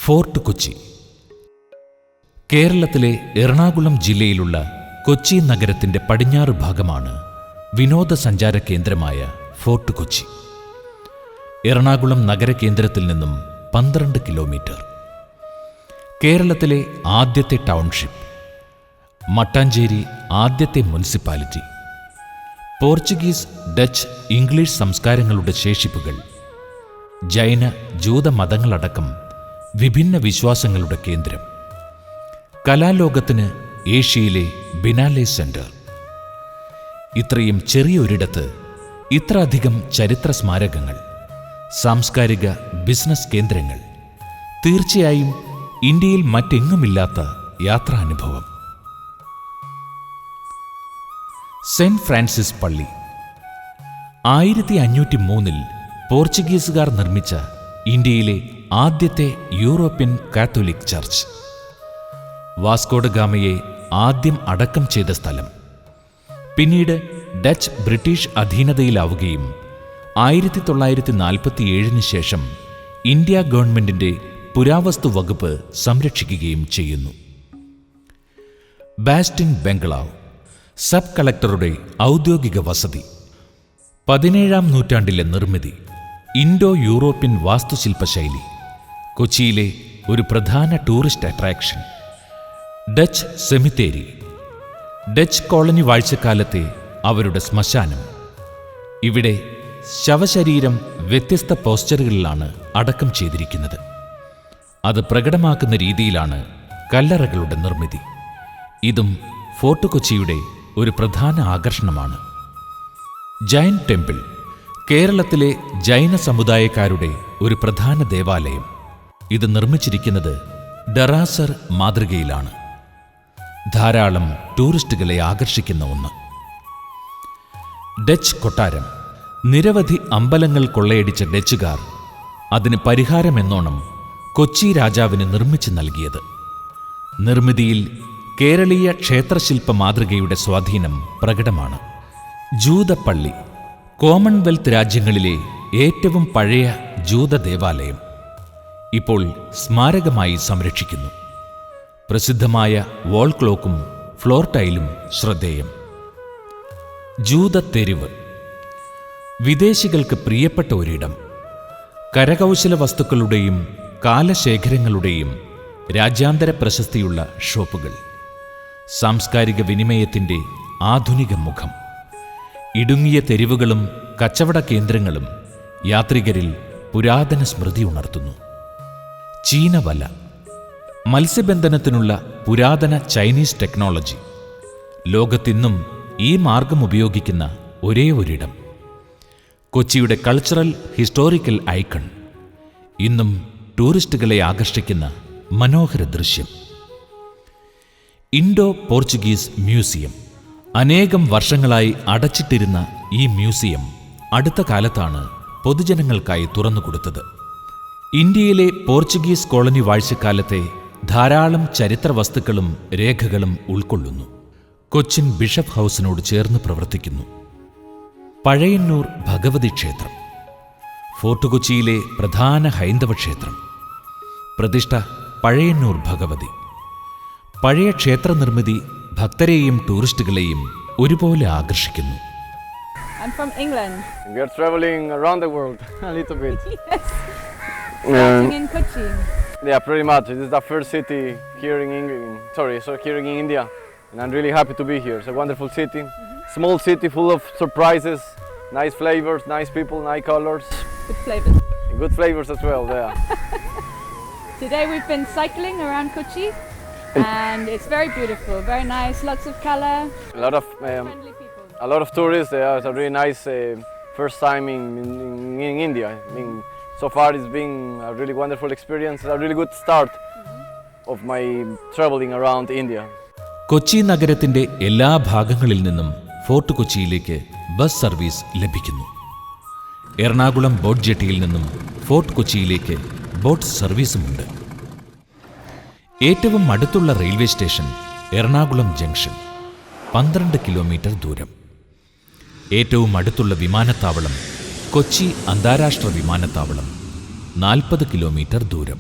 Fort Kochi. കേരളത്തിലെ എറണാകുളം ജില്ലയിലുള്ള കൊച്ചി നഗരത്തിന്റെ പടിഞ്ഞാറ് ഭാഗമാണ് വിനോദസഞ്ചാര കേന്ദ്രമായ ഫോർട്ട് കൊച്ചി. എറണാകുളം നഗരകേന്ദ്രത്തിൽ നിന്നും 12 കിലോമീറ്റർ. കേരളത്തിലെ ആദ്യത്തെ ടൗൺഷിപ്പ്, മട്ടാഞ്ചേരി ആദ്യത്തെ മുനിസിപ്പാലിറ്റി, പോർച്ചുഗീസ്, ഡച്ച്, ഇംഗ്ലീഷ് സംസ്കാരങ്ങളുടെ ശേഷിപ്പുകൾ, ജൈന, ജൂത മതങ്ങളടക്കം വിഭിന്ന വിശ്വാസങ്ങളുടെ കേന്ദ്രം, കലാലോകത്തിന് ഏഷ്യയിലെ ബിനാലെ സെന്റർ. ഇത്രയും ചെറിയൊരിടത്ത് ഇത്ര അധികം ചരിത്ര സ്മാരകങ്ങൾ, സാംസ്കാരിക, ബിസിനസ് കേന്ദ്രങ്ങൾ, തീർച്ചയായും ഇന്ത്യയിൽ മറ്റെങ്ങുമില്ലാത്ത യാത്രാനുഭവം. സെന്റ് ഫ്രാൻസിസ് പള്ളി 1503 പോർച്ചുഗീസുകാർ നിർമ്മിച്ച ഇന്ത്യയിലെ ആദ്യത്തെ യൂറോപ്യൻ കാത്തോലിക് ചർച്ച്. വാസ്കോഡ ഗാമയെ ആദ്യം അടക്കം ചെയ്ത സ്ഥലം. പിന്നീട് ഡച്ച്, ബ്രിട്ടീഷ് അധീനതയിലാവുകയും 1947 ശേഷം ഇന്ത്യ ഗവൺമെന്റിന്റെ പുരാവസ്തു വകുപ്പ് സംരക്ഷിക്കുകയും ചെയ്യുന്നു. ബാസ്റ്റിൻ ബംഗ്ലാവ്, സബ് കളക്ടറുടെ ഔദ്യോഗിക വസതി. 17-ാം നൂറ്റാണ്ടിലെ നിർമ്മിതി. ഇൻഡോ യൂറോപ്യൻ വാസ്തുശില്പശൈലി. കൊച്ചിയിലെ ഒരു പ്രധാന ടൂറിസ്റ്റ് അട്രാക്ഷൻ. ഡച്ച് സെമിത്തേരി, ഡച്ച് കോളനി വാഴ്ചക്കാലത്തെ അവരുടെ ശ്മശാനം. ഇവിടെ ശവശരീരം വ്യത്യസ്ത പോസ്ചറുകളിലാണ് അടക്കം ചെയ്തിരിക്കുന്നത്. അത് പ്രകടമാക്കുന്ന രീതിയിലാണ് കല്ലറകളുടെ നിർമ്മിതി. ഇതും ഫോർട്ട് കൊച്ചിയുടെ ഒരു പ്രധാന ആകർഷണമാണ്. ജൈൻ ടെമ്പിൾ, കേരളത്തിലെ ജൈന സമുദായക്കാരുടെ ഒരു പ്രധാന ദേവാലയം. ഇത് നിർമ്മിച്ചിരിക്കുന്നത് ഡറാസർ മാതൃകയിലാണ്. ധാരാളം ടൂറിസ്റ്റുകളെ ആകർഷിക്കുന്ന ഒന്ന്. ഡച്ച് കൊട്ടാരം, നിരവധി അമ്പലങ്ങൾ കൊള്ളയടിച്ച ഡച്ചുകാർ അതിന് പരിഹാരമെന്നോണം കൊച്ചി രാജാവിന് നിർമ്മിച്ചു നൽകിയത്. നിർമ്മിതിയിൽ കേരളീയ ക്ഷേത്രശില്പ മാതൃകയുടെ സ്വാധീനം പ്രകടമാണ്. ജൂതപ്പള്ളി, കോമൺവെൽത്ത് രാജ്യങ്ങളിലെ ഏറ്റവും പഴയ ജൂത ദേവാലയം. ഇപ്പോൾ സ്മാരകമായി സംരക്ഷിക്കുന്നു. പ്രസിദ്ധമായ വാൾ ക്ലോക്കും ഫ്ലോർ ടൈലും ശ്രദ്ധേയം. ജൂതത്തെരുവ്, വിദേശികൾക്ക് പ്രിയപ്പെട്ട ഒരിടം. കരകൗശല വസ്തുക്കളുടെയും കാലശേഖരങ്ങളുടെയും രാജ്യാന്തര പ്രശസ്തിയുള്ള ഷോപ്പുകൾ. സാംസ്കാരിക വിനിമയത്തിൻ്റെ ആധുനിക മുഖം. ഇടുങ്ങിയ തെരുവുകളും കച്ചവട കേന്ദ്രങ്ങളും യാത്രികരിൽ പുരാതന സ്മൃതി ഉണർത്തുന്നു. ചീനവല, മത്സ്യബന്ധനത്തിനുള്ള പുരാതന ചൈനീസ് ടെക്നോളജി. ലോകത്തിന്നും ഈ മാർഗം ഉപയോഗിക്കുന്ന ഒരേ ഒരിടം. കൊച്ചിയുടെ കൾച്ചറൽ ഹിസ്റ്റോറിക്കൽ ഐക്കൺ. ഇന്നും ടൂറിസ്റ്റുകളെ ആകർഷിക്കുന്ന മനോഹര ദൃശ്യം. Indo Portuguese museum. അനേകം വർഷങ്ങളായി അടച്ചിട്ടിരുന്ന ഈ മ്യൂസിയം അടുത്ത കാലത്താണ് പൊതുജനങ്ങൾക്കായി തുറന്നുകൊടുത്തത്. ഇന്ത്യയിലെ പോർച്ചുഗീസ് കോളനി വാഴ്ചക്കാലത്തെ ധാരാളം ചരിത്ര വസ്തുക്കളും രേഖകളും ഉൾക്കൊള്ളുന്നു. കൊച്ചിൻ ബിഷപ്പ് ഹൗസിനോട് ചേർന്ന് പ്രവർത്തിക്കുന്നു. പഴയന്നൂർ ഭഗവതി ക്ഷേത്രം, ഫോർട്ട് കൊച്ചിയിലെ പ്രധാന ഹൈന്ദവ ക്ഷേത്രം. പ്രതിഷ്ഠ പഴയന്നൂർ ഭഗവതി. പഴയ ക്ഷേത്ര നിർമ്മിതി ഭക്തരെയും ടൂറിസ്റ്റുകളെയും ഒരുപോലെ ആകർഷിക്കുന്നു. I'm from England. We are traveling around the world a little bit. Yes. Starting in Kochi. Yeah, pretty much. This is the first city here in here in India, and I'm really happy to be here. It's a wonderful city, small city full of surprises, nice flavors, nice people, nice colors. Good flavors. Good flavors as well. Yeah. Today we've been cycling around Kochi, and it's very beautiful, very nice, lots of color. A lot of friendly people. a lot of tourists. It's a really nice first time in India. I mean, so far it's been a really wonderful experience. A really good start of my traveling around India. Kochi നഗരത്തിന്റെ എല്ലാ ഭാഗങ്ങളിൽ നിന്നും fort കൊച്ചിയിലേക്ക് bus service ലഭിക്കുന്നു. Ernakulam boat ജെട്ടിയിൽ നിന്നും fort കൊച്ചിയിലേക്ക് boat സർവീസുമുണ്ട്. ഏറ്റവും അടുത്തുള്ള railway station Ernakulam junction, 12 kilometre ദൂരം. ഏറ്റവും അടുത്തുള്ള വിമാനത്താവളം കൊച്ചി അന്താരാഷ്ട്ര വിമാനത്താവളം, 40 കിലോമീറ്റർ ദൂരം.